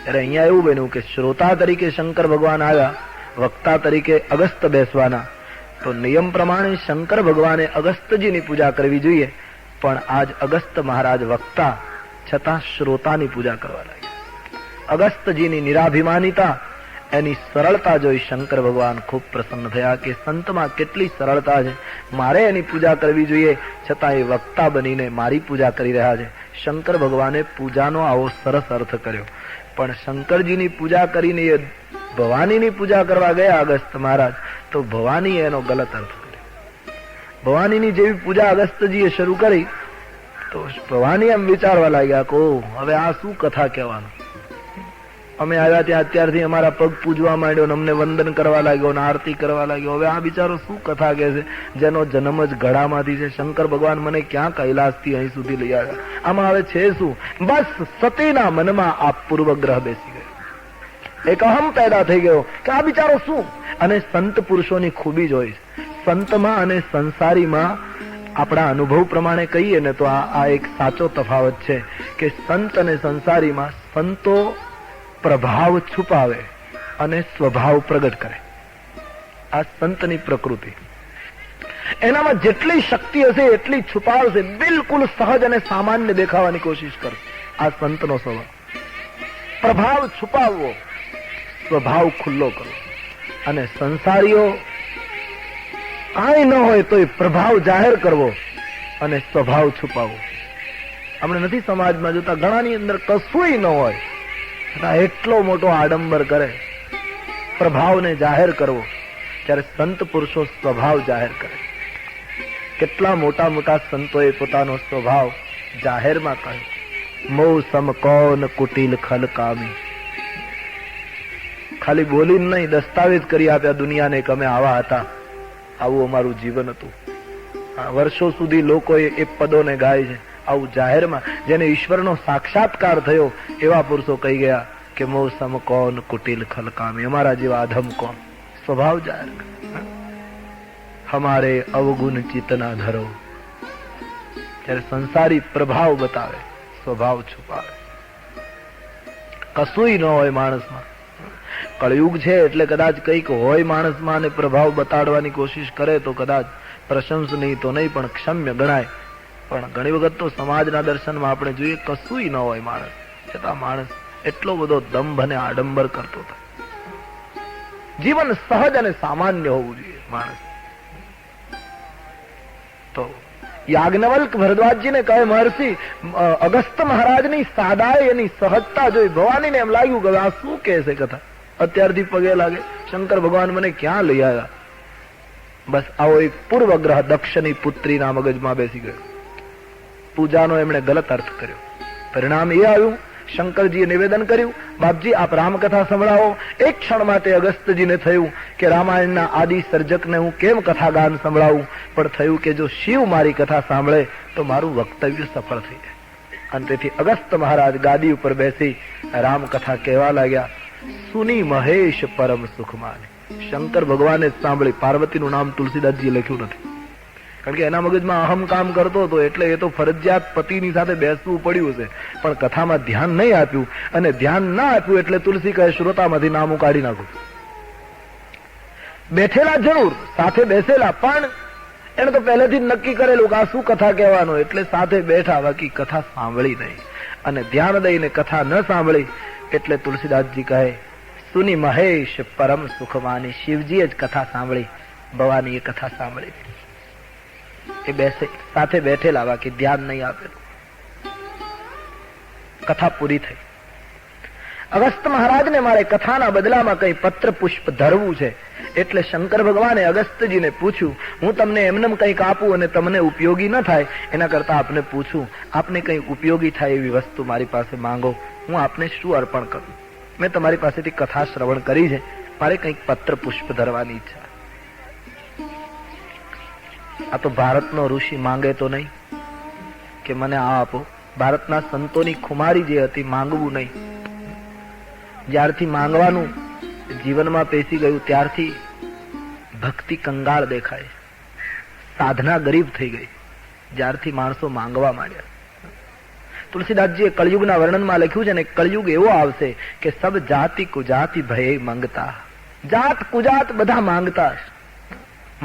ત્યારે અહીંયા એવું બન્યું કે શ્રોતા તરીકે શંકર ભગવાન આવ્યા, વક્તા તરીકે અગસ્ત બેસવાના. તો નિયમ પ્રમાણે શંકર ભગવાને અગસ્ત્યજીની પૂજા કરવી જોઈએ, પણ આજ અગસ્ત મહારાજ વક્તા છતાં શ્રોતાની પૂજા કરવા લાગ્યા. અગસ્ત્યજીની નિરાભિમાનિતા, એની સરળતા જોઈ શંકર ભગવાન ખૂબ પ્રસન્ન થયા કે સંતમાં કેટલી સરળતા છે, મારે એની પૂજા કરવી જોઈએ, છતાં એ વક્તા બનીને મારી પૂજા કરી રહ્યા છે. શંકર ભગવાને પૂજાનો આવો સરસ અર્થ કર્યો. પણ શંકરજીની પૂજા કરીને એ ભવાનીની પૂજા કરવા ગયા અગસ્ત મહારાજ, તો ભવાની એનો ગલત અર્થ કર્યો. ભવાનીની જેવી પૂજા અગસ્ત્યજીએ શરૂ કરી તો ભવાની એમ વિચારવા લાગ્યા કે હવે આ શું કથા કહેવાનું. અમે આવ્યા ત્યાં અત્યારથી અમારા પગ પૂજવા માંડ્યો, અમને વંદન કરવા લાગ્યો, આરતી કરવા લાગ્યો. હવે આ બિચારો શું કથા કહે છે, જેનો જન્મ જ ઘડામાંથી છે. શંકર ભગવાન મને ક્યાં કૈલાસથી અહીં સુધી લઈ આવ્યા, આમાં હવે છે શું? બસ સતીના મનમાં આ પૂર્વગ્રહ બેસી ગયો, એક અહમ પેદા થઈ ગયો કે આ બિચારો શું. અને સંત પુરુષોની ખૂબી જ હોય, સંતમાં અને સંસારીમાં આપણા અનુભવ પ્રમાણે કહીએ ને તો આ એક સાચો તફાવત છે કે સંત અને સંસારીમાં સંતો પ્રભાવ છુપાવે અને સ્વભાવ પ્રગટ કરે. આ સંતની પ્રકૃતિ. એનામાં જેટલી શક્તિ હશે એટલી છુપાવશે, બિલકુલ સહજ અને સામાન્ય દેખાવાની કોશિશ કરશે. આ સંતનો સ્વભાવ. પ્રભાવ છુપાવવો, સ્વભાવ ખુલ્લો કરવો. અને સંસારીઓ કાંઈ ન હોય તો પ્રભાવ જાહેર કરવો અને સ્વભાવ છુપાવવો. આપણે નથી સમાજમાં જોતા, ઘણાની અંદર કશુંય ન હોય છતાં એટલો મોટો આડંબર કરે, પ્રભાવને જાહેર કરવો. ત્યારે સંત પુરુષો સ્વભાવ જાહેર કરે. કેટલા મોટા મોટા સંતોએ પોતાનો સ્વભાવ જાહેરમાં કહ્યો. મો સમ કૌન કુટિલ ખલ કામી. ખાલી બોલીને નહીં, દસ્તાવેજ કરી આપ્યા દુનિયાને કે અમે આવા હતા, આવું અમારું જીવન હતું. વર્ષો સુધી લોકોએ એ પદોને ગાય છે. આવું જાહેરમાં જેને ઈશ્વરનો સાક્ષાત્કાર થયો એવા પુરુષો કહી ગયા કે મો સમ કૌન કુટિલ ખલ કામી. અમારા જેવા અધમ કોણ? સ્વભાવ જાહેર કરે. હમારે અવગુણ ચિતના ધરો. ત્યારે સંસારી પ્રભાવ બતાવે, સ્વભાવ છુપાવે. કશુંય ન હોય માણસમાં. કળયુગ છે એટલે કદાચ કંઈક હોય માણસમાં અને પ્રભાવ બતાડવાની કોશિશ કરે તો કદાચ પ્રશંસનીય તો નહીં પણ ક્ષમ્ય ગણાય. પણ ઘણી વખત તો સમાજના દર્શનમાં આપણે જોઈએ કશુંય ન હોય માણસ, છતાં માણસ એટલો બધો દંભ અને આડંબર કરતો હતો. જીવન સહજ અને સામાન્ય હોવું જોઈએ માણસ. તો યાજ્ઞવલ્ક ભરદ્વાજજીને કહે, મહર્ષિ અગસ્ત મહારાજની સાદાઈ, એની સહજતા જોઈ ભવાનીને એમ લાગ્યું કે આ શું કહે છે કથા. અત્યારથી પગે લાગે, શંકર ભગવાન મને ક્યાં લઈ આવ્યા. બસ આવો એક પૂર્વગ્રહ દક્ષની પુત્રીના મગજમાં બેસી ગયો. પૂજાનો એમણે ગલત અર્થ કર્યો. પરિણામ એ આવ્યું, શંકરજીએ નિવેદન કર્યું, બાપજી આપ રામકથા સંભળાવો. એક ક્ષણ માટે અગસ્તજીને થયું કે રામાયણના આદિ સર્જકને હું કેમ કથા ગાન સંભળાવું, પણ થયું કે જો શિવ મારી કથા સાંભળે તો મારું વક્તવ્ય સફળ થઈ જાય. અને તેથી અગસ્ત મહારાજ ગાદી ઉપર બેસી રામકથા કહેવા લાગ્યા. સુની મહેશ પરમ સુખમાની. શંકર ભગવાને સાંભળી. પાર્વતીનું નામ તુલસીદાસજીએ લખ્યું નથી, કારણ કે એના મગજમાં અહમ કામ કરતો હતો એટલે એ તો ફરજિયાત પતિની સાથે બેસવું પડ્યું છે, પણ કથામાં ધ્યાન નહીં આપ્યું. અને ધ્યાન ના આપ્યું એટલે તુલસી કહે શ્રોતામાંથી નામું કાઢી નાખું. બેઠેલા જરૂર, સાથે બેસેલા, પણ એને તો પહેલેથી જ નક્કી કરેલું કે આ શું કથા કહેવાનું, એટલે સાથે બેઠા, બાકી કથા સાંભળી નહીં. અને ધ્યાન દઈને કથા ન સાંભળી એટલે તુલસીદાસજી કહે સુની મહેશ પરમ સુખમાની. શિવજીએ જ કથા સાંભળી, ભવાનીએ કથા સાંભળી. એ બેસે, સાથે બેઠેલા, બાકી ધ્યાન નહીં આપેલું. કથા પૂરી થઈ. અગસ્ત મહારાજને મારે કથાના બદલામાં કઈ પત્ર પુષ્પ ધરવું છે, એટલે શંકર ભગવાને અગસ્તજીને પૂછ્યું, હું તમને એમને કંઈક આપું અને તમને ઉપયોગી ન થાય, એના કરતા આપને પૂછું, આપને કંઈ ઉપયોગી થાય એવી વસ્તુ મારી પાસે માંગો, હું આપને શું અર્પણ કરું. મેં તમારી પાસેથી કથા શ્રવણ કરી છે, મારે કંઈક પત્ર પુષ્પ ધરવાની ઈચ્છા. આ તો ભારતનો ઋષિ માંગે તો નહીં કે મને આ આપો. ભારતના સંતોની ખુમારી જે હતી, માંગવું નહીં. જ્યારથી માંગવાનું જીવનમાં પેસી ગયું ત્યારથી ભક્તિ કંગાળ દેખાય, સાધના ગરીબ થઈ ગઈ. જ્યારથી માણસો માંગવા માંડ્યા. તુલસીદાસજીએ કળયુગના વર્ણનમાં લખ્યું છે ને, કળયુગ એવો આવશે કે સબ જાતિ કુજાતિ ભય માંગતા. જાત કુજાત બધા માંગતા.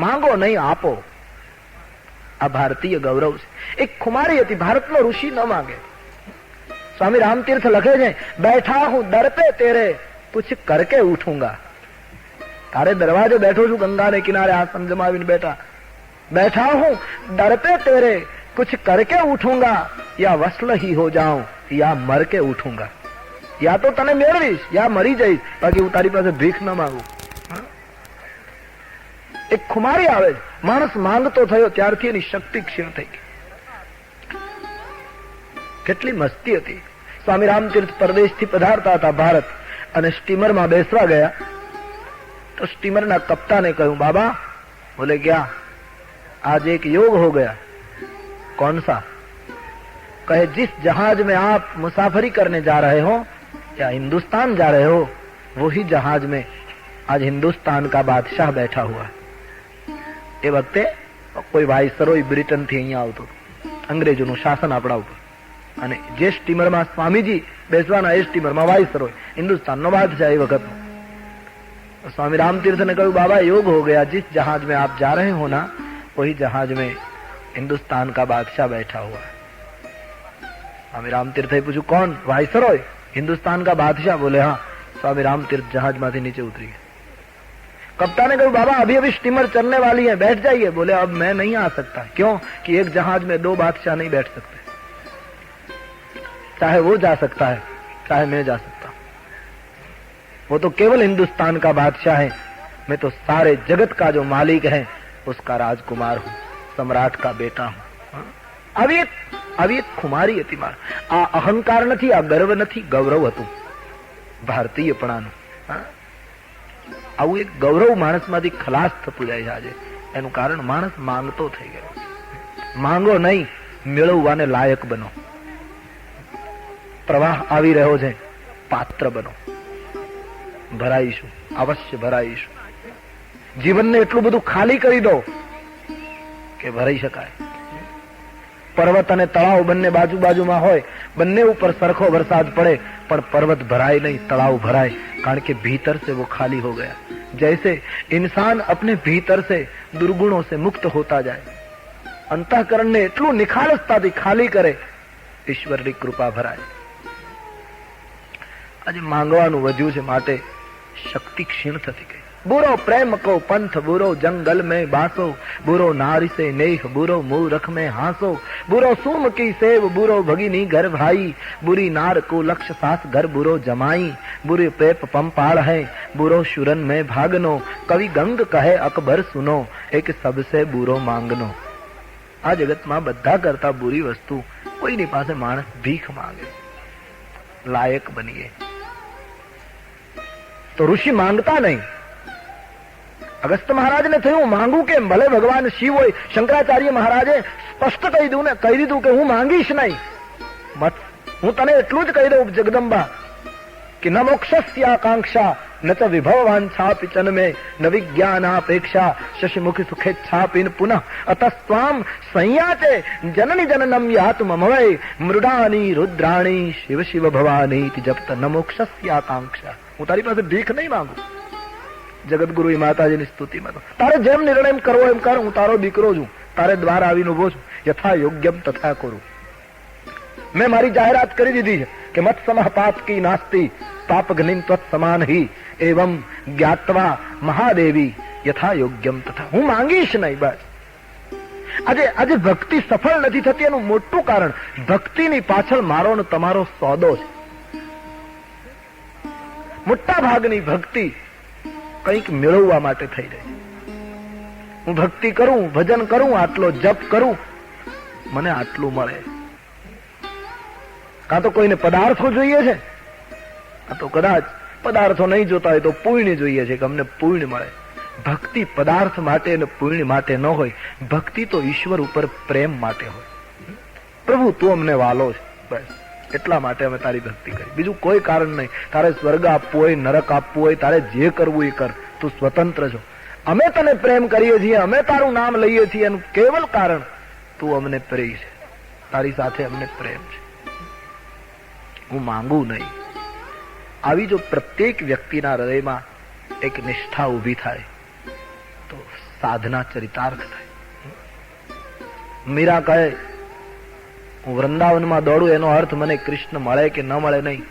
માંગો નહીં, આપો. આ ભારતીય ગૌરવ છે. એક ખુમારી હતી, ભારતનો ઋષિ ન માંગે. સ્વામી રામતીર્થ લખે છે, બેઠા હું દર પે તેરે કુછ કરકે ઉઠુંગા. તારે દરવાજે બેઠો છું, ગંગાને કિનારે આસન જમાવીને બેઠા. બેઠા હું દર પે તેરે कुछ करके उठूंगा या वस्ल ही हो जाऊं या मर के उठूंगा. या तो तने मेळवीश या मरी जईश, बाकी હું તારી પાસે ભીખ ન માંગુ. એક ખુમારી આવે, માણસ માંગતો થયો ત્યારથી એની શક્તિ ક્ષીણ થઈ ગઈ. કેટલી મસ્તી હતી. સ્વામી રામતીર્થ પરદેશથી પધારતા હતા ભારત, અને સ્ટીમરમાં બેસવા ગયા તો સ્ટીમરના કપ્તાને કહ્યું, બાબા, બોલે क्या आज एक योग हो गया. कौन सा? कहे जिस जहाज में आप मुसाफरी करने जा रहे हो या हिंदुस्तान जा रहे हो, वही जहाज में आज हिंदुस्तान का बादशाह बैठा हुआ. એ વખતે કોઈ વાઇસરોય બ્રિટન થી અહીંયા આવતો, અંગ્રેજોનું શાસન આપણા ઉપર, અને જે સ્ટીમરમાં સ્વામીજી બેસવાના એ સ્ટીમરમાં વાઇસરોય હિન્દુસ્તાનનો બાદશાહ એ વખતનો. स्वामी रामतीर्थ ने कहा बाबा योग हो गया, जिस जहाज में आप जा रहे हो ना वही जहाज में हिंदुस्तान का बादशाह बैठा हुआ है। स्वामी रामतीर्थ पूछू कौन? वाइसरॉय, हिंदुस्तान का बादशाह? बोले हाँ। स्वामी रामतीर्थ जहाज में नीचे उतरी गए। कप्तान ने कहा बाबा अभी अभी स्टीमर चलने वाली है, बैठ जाइए। बोले अब मैं नहीं आ सकता। क्यों? कि एक जहाज में दो बादशाह नहीं बैठ सकते, चाहे वो जा सकता है चाहे मैं जा सकता हूं। वो तो केवल हिंदुस्तान का बादशाह है, मैं तो सारे जगत का जो मालिक है उसका राजकुमार हूं, सम्राट का बेटा हूं। આવી એક ખુમારી હતી માર। આ અહંકાર નથી, આ ગર્વ નથી, ગૌરવ હતું ભારતીયપણાનું। આવું એક ગૌરવ માણસમાંથી ખલાસ થતું જાય છે આજે। એનું કારણ માણસ માંગતો થઈ ગયો। માંગો નહીં, મેળવવાને લાયક બનો। પ્રવાહ આવી રહ્યો છે, પાત્ર બનો। ભરાઈશું, અવશ્ય ભરાઈશું। જીવનને એટલું બધું ખાલી કરી દો કે ભરાઈ શકાય। પર્વત અને તળાવ બંને બાજુ બાજુમાં હોય, બંને ઉપર સરખો વરસાદ પડે પણ પર્વત ભરાય નહીં, તળાવ ભરાય, કારણ કે भीतर से वो खाली हो गया। जैसे इंसान अपने भीतर से दुर्गुणों से मुक्त होता जाए, अंतःकरण ने એટલું નિખાલસતાથી ખાલી કરે, ઈશ્વરની કૃપા ભરાય। આજે માંગવાનું વધ્યું છે માટે શક્તિ ક્ષીણ થતી ગઈ। बुरो प्रेम को पंथ, बुरो जंगल में बासो, बुरो नारी से नेह, बुरो मूरख में हासो, बुरो सूम की सेव, बुरो भगिनी घर भाई, बुरी नार को लक्ष्य सास घर बुरो जमाई, बुरे पेप पंपाल है, बुरो शुरन में भागनो, कवि गंग कहे अकबर सुनो, एक सबसे बुरो मांगनो। आ जगत में बधा करता बुरी वस्तु कोईनी पासे माणस भीख मांगे, लायक बनिए। तो ऋषि मांगता नहीं। अगस्त महाराज ने थયું માંગુ કેમ? ભલે ભગવાન શિવ હોય। શંકરાચાર્ય મહારાજે સ્પષ્ટ કહી દીધું કે હું માંગીશ નહીં, મત હું તને એટલું જ કહી દઉં જગદંબા કે ન મોક્ષસ્યાકાંક્ષા न च विभवांछापि चन्मे न विज्ञानापेक्षा शशिमुखि सुखेच्छापिन पुनः अतस्त्वाम संयाते जननी जननम यातुममवै मृडानी रुद्राणी शिव शिव भवानी जपत न मोक्षस्याकांक्षा। હું તારી પાસે ભીખ નહીં માંગુ। જગતગુરુ માતાજીની સ્તુતિમાં તો તારે જેમ નિર્ણય કરવો એમ કર, હું તારો દીકરો છું, તારે દ્વાર આવીને ઉભો છું, યથા યોગ્યમ તથા કરું। મેં મારી જાહેરાત કરી દીધી છે કે મત સમહ પાપ કી નાસ્તી પાપ ઘનિન ત્વત સમાન ही एवं ज्ञात्वा महादेवी यथा योग्यम तथा। હું માંગીશ નહીં બસ। આજે ભક્તિ સફળ નથી થતી એનું મોટું કારણ ભક્તિની પાછળ મારો ને તમારો સોદો છે। મોટા ભાગની ભક્તિ કંઈક મેળવવા માટે થઈ રહી છે। હું ભક્તિ કરું, ભજન કરું, આટલો જપ કરું, મને આટલું મળે। કાં તો કોઈને પદાર્થો જોઈએ છે, કાં તો કદાચ પદાર્થો નહીં જોતા હોય તો પુણ્ય જોઈએ છે કે અમને પુણ્ય મળે। ભક્તિ પદાર્થ માટે ને પુણ્ય માટે ન હોય, ભક્તિ તો ઈશ્વર ઉપર પ્રેમ માટે હોય। પ્રભુ તું અમને વાલો છે, બસ એટલા માટે અમે તારી ભક્તિ કરી, બીજું કોઈ કારણ નહીં। તારે સ્વર્ગ આપવું હોય, નરક આપવું હોય, તારે જે કરવું એ કર, તું સ્વતંત્ર છો। અમે તને પ્રેમ કરીએ છીએ, અમે તારું નામ લઈએ છીએ, એનું કેવલ કારણ તું અમને પ્રેમ છે, તારી સાથે અમને પ્રેમ છે। હું માંગુ નહીં। આવી જો પ્રત્યેક વ્યક્તિના હૃદયમાં એક નિષ્ઠા ઉભી થાય તો સાધના ચરિતાર્થ થાય। મીરા કહે હું વૃંદાવનમાં દોડું એનો અર્થ મને કૃષ્ણ મળે કે ન મળે નહીં।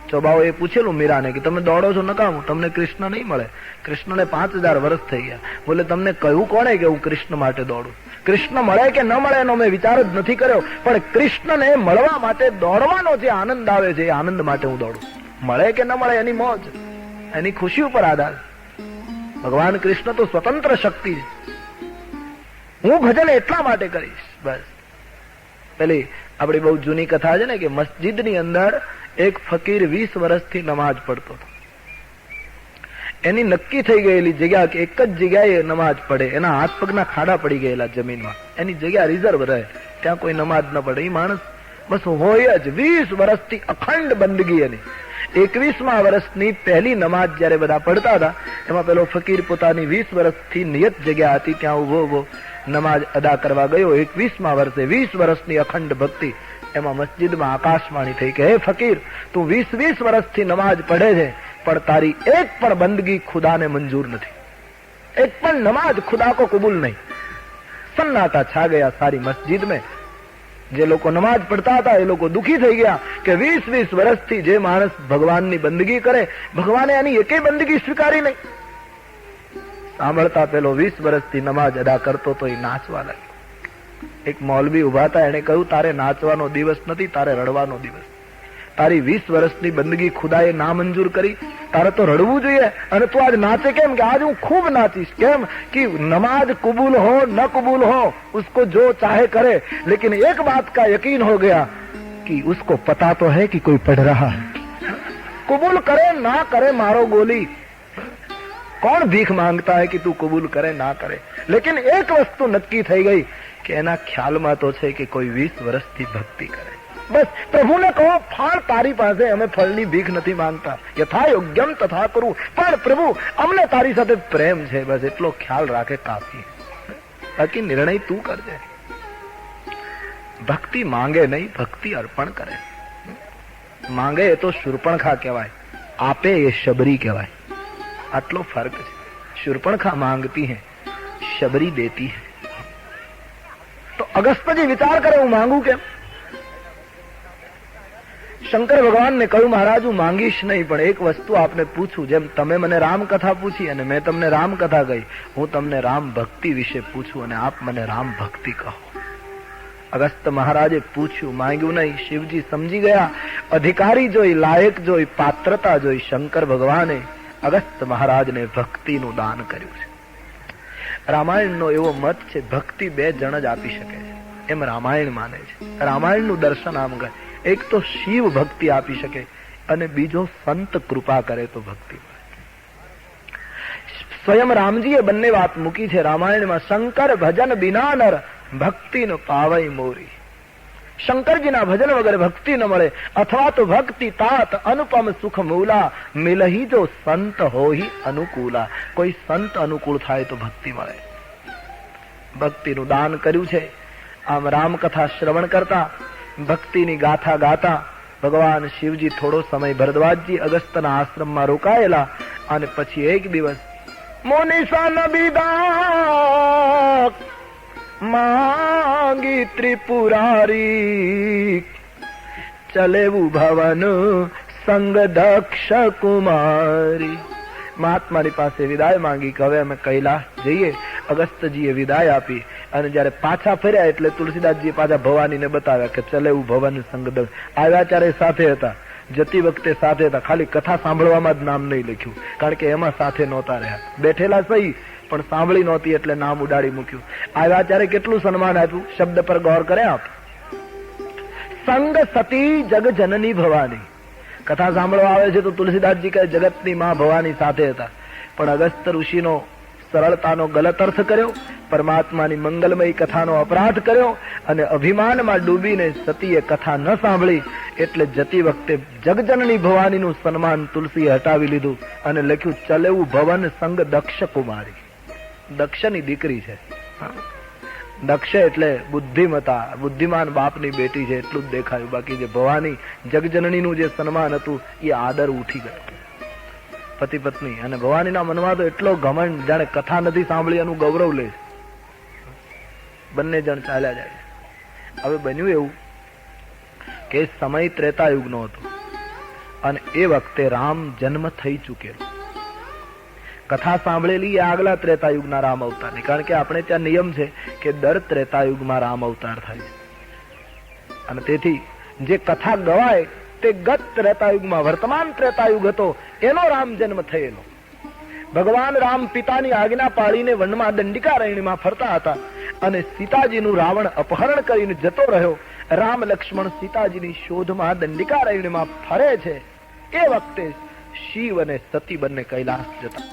ચોબાઓએ પૂછેલું મીરાને કે તમે દોડો છો નકામું, તમને કૃષ્ણ નહીં મળે। કૃષ્ણને 5000 વર્ષ થઈ ગયા। બોલે તમને કહ્યું કોણે કે હું કૃષ્ણ માટે દોડું? કૃષ્ણ મળે કે ન મળે એનો મેં વિચાર જ નથી કર્યો, પણ કૃષ્ણને મળવા માટે દોડવાનો જે આનંદ આવે છે એ આનંદ માટે હું દોડું। મળે કે ન મળે એની મોજ, એની ખુશી ઉપર આધાર। ભગવાન કૃષ્ણ તો સ્વતંત્ર શક્તિ છે। હું ભજન એટલા માટે કરીશ બસ। પેલી આપણી બહુ જૂની કથા છે ને કે મસ્જિદની અંદર એક ફકીર 20 વર્ષથી નમાજ પડતો હતો। એની નક્કી થઈ ગયેલી જગ્યા કે એક જ જગ્યાએ નમાજ પડે, એના હાથ પગના ખાડા પડી ગયેલા જમીનમાં, એની જગ્યા રિઝર્વ રહે, ત્યાં કોઈ નમાજ ન પડે। એ માણસ બસ હોય જ 20 વર્ષથી અખંડ બંદગી એની। 21મા વર્ષની પહેલી નમાજ જયારે બધા પડતા હતા એમાં પેલો ફકીર પોતાની 20 વર્ષથી નિયત જગ્યા હતી ત્યાં ઉભો નમાજ અદા કરવા ગયો। 21મા વર્ષે 20 વર્ષની અખંડ ભક્તિ। એમાં મસ્જિદમાં આકાશવાણી થઈ કે હે ફકીર, તું 20 વર્ષથી નમાજ પડે છે, પણ તારી એક પણ બંદગી ખુદાને મંજૂર નથી, एक पण नमाज खुदा को कबूल नहीं। सन्नाटा छा गया सारी मस्जिद में। जे लोग नमाज पढ़ता था ये लोग दुखी થઈ ગયા કે 20-20 વર્ષથી જે માણસ ભગવાનની બંદગી કરે ભગવાને એની એકેય બંદગી સ્વીકારી નહીં। સાંભળતા પેલો 20 વર્ષથી નમાજ અદા કરતો તો એ નાચવા લાગ્યો। એક મૌલવી ઉભા હતા, એને કહ્યું તારે નાચવાનો દિવસ નથી, તારે રડવાનો દિવસ। તારી 20 વર્ષની બંદગી ખુદાએ ના મંજૂર કરી, તારે તો રડવું જોઈએ અને તું આજ नाचे કેમ? કે आज હું खूब नाचीश। કેમ कि नमाज कबूल हो न कबूल हो उसको जो चाहे करे, लेकिन एक बात का यकीन हो गया कि उसको पता तो है कि कोई पढ़ रहा है। कबूल करे ना करे मारो गोली, कौन भीख मांगता है कि तू कबूल करे ना करे? लेकिन एक वस्तु नक्की થઈ ગઈ કે એના ખ્યાલમાં તો છે કે કોઈ 20 વર્ષથી ભક્તિ કરે। બસ પ્રભુને કહો ફળ તારી પાસે, અમે ફળની ભીખ નથી માંગતા, યથા યોગ્યમ તથા કરું, પણ પ્રભુ અમને તારી સાથે પ્રેમ છે, બસ એટલો ખ્યાલ રાખે કાફી, બાકી નિર્ણય તું કરજે। ભક્તિ માંગે નહીં, ભક્તિ અર્પણ કરે। માંગે એ તો શૂર્પણખા કહેવાય, આપે એ શબરી કહેવાય। આટલો ફર્ક છે। शूर्पणखा मांगती है, शबरी देती है। तो अगस्त्य जी विचार करे હું માંગુ કેમ? શંકર ભગવાનને કહ્યું મહારાજ હું માંગીશ નહીં, પણ એક વસ્તુ આપને પૂછું। જેમ તમે મને રામકથા પૂછી અને મેં તમને રામકથા કહી, હું તમને રામ ભક્તિ વિશે પૂછું અને આપ મને રામ ભક્તિ કહો। અગસ્ત્ય મહારાજે પૂછ્યું, માંગ્યું નહીં। શિવજી સમજી ગયા, અધિકારી જોઈ, લાયક જોઈ, પાત્રતા જોઈ શંકર ભગવાને અગસ્ત્ય મહારાજને ભક્તિનું દાન કર્યું છે। રામાયણનો એવો મત છે ભક્તિ બે જણ જ આપી શકે છે, એમ રામાયણ માને છે। રામાયણનું દર્શન આમ કરે, એક તો શિવ ભક્તિ આપી શકે અને બીજો સંત કૃપા કરે તો ભક્તિ મળે। સ્વયં રામજીએ બંને વાત મૂકી છે રામાયણમાં। શંકર ભજન બિના નર ભક્તિ ન પાવઈ મોરી। શંકરજીના ભજન વગર ભક્તિ ન મળે, અથવા તો ભક્તિ તાત અનુપમ સુખ મૂલા, મિલહી જો સંત હોહી અનુકૂલા। કોઈ સંત અનુકૂળ થાય તો ભક્તિ મળે। ભક્તિનું દાન કર્યું છે। આમ રામકથા શ્રવણ કરતા, ભક્તિની ગાથા ગાતા ભગવાન શિવજી થોડો સમય ભરદ્વાજજી અગસ્ત્યના આશ્રમમાં રોકાયેલા અને પછી એક દિવસ મોનિસન બિદા માંગી ત્રિપુરારી, ચલેવું ભવન સંગ દક્ષ કુમારી। મહાત્માની પાસે વિદાય માંગી કે હવે અમે કૈલાસ જઈએ। અગસ્ત્યજીએ વિદાય આપી અને જયારે પાછા ફર્યા એટલે તુલસીદાસજીએ પાછા ભવાનીને બતાવ્યા કે ચલેવું ભવન સંગ દક્ષ। આવ્યા ત્યારે સાથે હતા, જતી વખતે સાથે હતા, ખાલી કથા સાંભળવામાં જ નામ નહીં લખ્યું, કારણ કે એમાં સાથે નહોતા રહ્યા। બેઠેલા સહી પણ સાંભળી નહોતી એટલે નામ ઉડાડી મૂક્યું। આવ્યા ત્યારે કેટલું સન્માન આપ્યું, શબ્દ પર ગૌર કરે આપ। સંગ સતી જગ જનની ભવાની। કથા સાંભળવા આવે છે તો તુલસીદાસજી કહે જગતની માં ભવાની સાથે હતા, પણ અગસ્ત્ય ઋષિનો સરળતાનો ગલત અર્થ કર્યો, પરમાત્માની મંગલમય કથાનો અપરાધ કર્યો અને અભિમાનમાં ડૂબીને સતીએ કથા ન સાંભળી એટલે જતી વખતે જગજનની ભવાનીનું સન્માન તુલસીએ હટાવી લીધું અને લખ્યું ચલેવું ભવન સંગ દક્ષ કુમારી। દક્ષની દીકરી છે। દક્ષ એટલે બુદ્ધિમતા, બુદ્ધિમાન બાપની બેટી છે એટલું જ દેખાયું, બાકી જે ભવાની જગજનનીનું જે સન્માન હતું એ આદર ઉઠી ગયો પતિ પત્ની। અને ભવાનીના મનમાં તો એટલો ઘમંડ, જાણે કથા નથી સાંભળી એનું ગૌરવ લે છે। બંને જણ ચાલ્યા જાય છે। હવે બન્યું એવું કે સમય ત્રેતાયુગનો હતો અને એ વખતે રામ જન્મ થઈ ચૂકેલો। કથા સાંભળેલી એ આગલા ત્રેતાયુગના રામ અવતારની, કારણ કે આપણે ત્યાં નિયમ છે કે દર ત્રેતાયુગમાં રામ અવતાર થાય છે અને તેથી જે કથા ગવાય તે ગત ત્રેતાયુગમાં, વર્તમાન ત્રેતાયુગ હતો એનો રામ જન્મ થયેલો। ભગવાન રામ પિતાની આજ્ઞા પાળીને વનમાં દંડિકારણ્યમાં ફરતા હતા અને સીતાજીનું રાવણ અપહરણ કરીને જતો રહ્યો। રામ લક્ષ્મણ સીતાજીની શોધમાં દંડિકારણ્યમાં ફરે છે। એ વખતે શિવ અને સતી બંને કૈલાસ જતા।